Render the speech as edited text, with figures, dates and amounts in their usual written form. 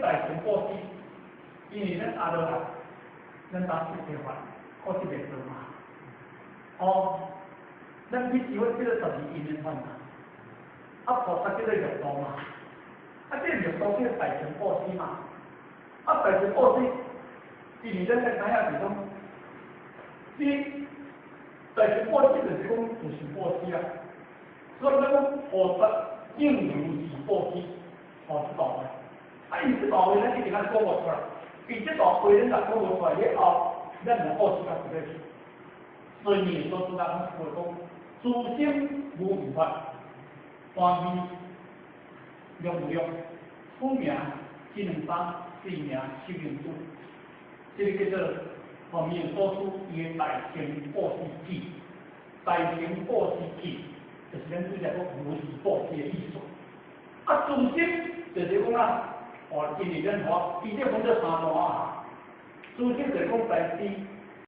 大乘报喜，因为咱阿罗汉，咱当时的法，过去袂做嘛。哦，咱去只会这个12因缘法嘛，菩萨叫做六道嘛，这六道叫大乘报喜嘛，大乘报喜，因为咱在知影是讲，你大乘报喜就是讲自性报喜啊，所以咱讲菩萨应如是报喜，知道吗？伊这道话咱一定要讲无出来，伊这道话咱若讲无出来了后，咱就报喜到这个去。所以你说知道我讲，自性无明法，欢喜用不用？出名技能三，对名修行度，这个叫做后面说出伊的大乘报喜记，大乘报喜记就是咱对来讲无是报喜的意思。自性就是讲啊，因为咱话，伊这分做三段啊，自性就是讲大智。